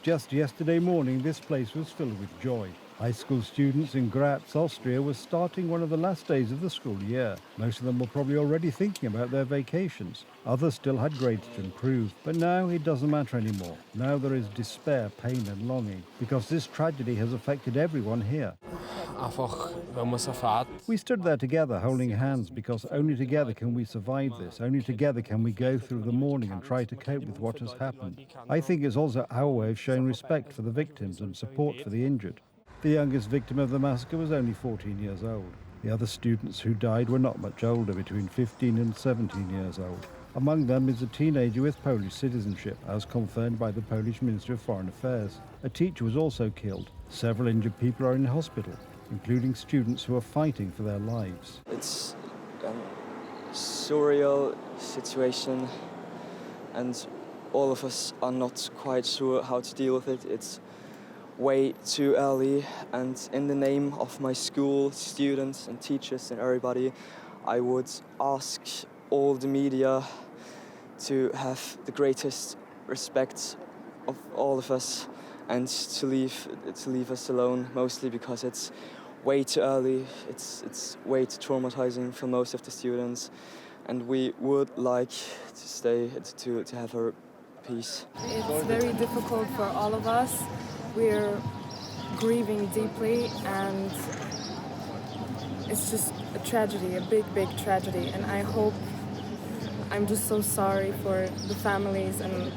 Just yesterday morning, this place was filled with joy. High school students in Graz, Austria, were starting one of the last days of the school year. Most of them were probably already thinking about their vacations. Others still had grades to improve. But now it doesn't matter anymore. Now there is despair, pain and longing, because this tragedy has affected everyone here. We stood there together holding hands because only together can we survive this. Only together can we go through the mourning and try to cope with what has happened. I think it's also our way of showing respect for the victims and support for the injured. The youngest victim of the massacre was only 14 years old. The other students who died were not much older, between 15 and 17 years old. Among them is a teenager with Polish citizenship, as confirmed by the Polish Ministry of Foreign Affairs. A teacher was also killed. Several injured people are in hospital, including students who are fighting for their lives. It's a surreal situation, and all of us are not quite sure how to deal with it. It's way too early, and in the name of my school, students and teachers and everybody, I would ask all the media to have the greatest respect of all of us and to leave us alone, mostly because it's way too early, it's way too traumatizing for most of the students, and we would like to stay to have our peace. It's very difficult for all of us. We're grieving deeply, and it's just a tragedy, a big, big tragedy. And I'm just so sorry for the families, and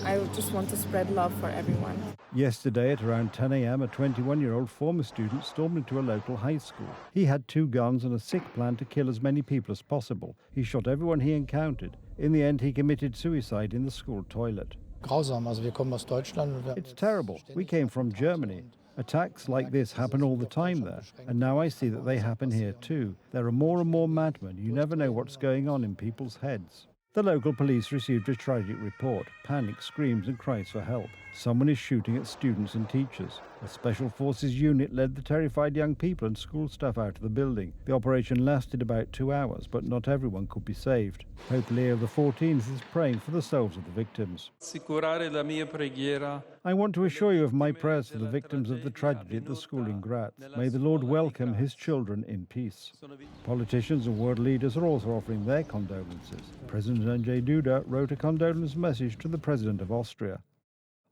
I just want to spread love for everyone. Yesterday at around 10 a.m, a 21-year-old former student stormed into a local high school. He had 2 guns and a sick plan to kill as many people as possible. He shot everyone he encountered. In the end, he committed suicide in the school toilet. It's terrible. We came from Germany. Attacks like this happen all the time there, and now I see that they happen here too. There are more and more madmen. You never know what's going on in people's heads. The local police received a tragic report. Panic, screams and cries for help. Someone is shooting at students and teachers. A special forces unit led the terrified young people and school staff out of the building. The operation lasted about 2 hours, but not everyone could be saved. Pope Leo XIV is praying for the souls of the victims. I want to assure you of my prayers for the victims of the tragedy at the school in Graz. May the Lord welcome his children in peace. Politicians and world leaders are also offering their condolences. President Andrzej Duda wrote a condolence message to the President of Austria.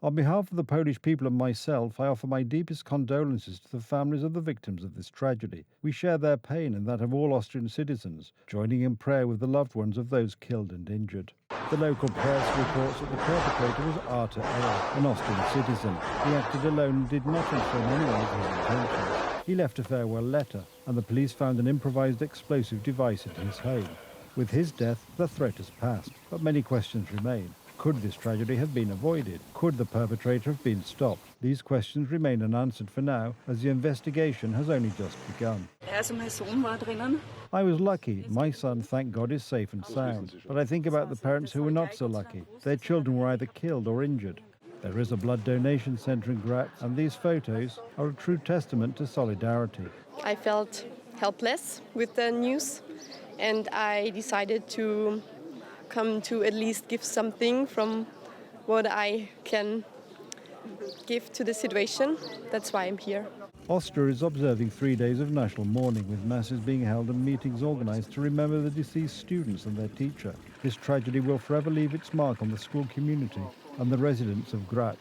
On behalf of the Polish people and myself, I offer my deepest condolences to the families of the victims of this tragedy. We share their pain and that of all Austrian citizens, joining in prayer with the loved ones of those killed and injured. The local press reports that the perpetrator was Arthur L., an Austrian citizen. He acted alone and did not inform anyone of his intentions. He left a farewell letter, and the police found an improvised explosive device in his home. With his death, the threat has passed, but many questions remain. Could this tragedy have been avoided? Could the perpetrator have been stopped? These questions remain unanswered for now, as the investigation has only just begun. I was lucky. My son, thank God, is safe and sound. But I think about the parents who were not so lucky. Their children were either killed or injured. There is a blood donation centre in Graz, and these photos are a true testament to solidarity. I felt helpless with the news, and I decided to come to at least give something from what I can give to the situation. That's why I'm here. Austria is observing 3 days of national mourning, with masses being held and meetings organised to remember the deceased students and their teacher. This tragedy will forever leave its mark on the school community and the residents of Graz.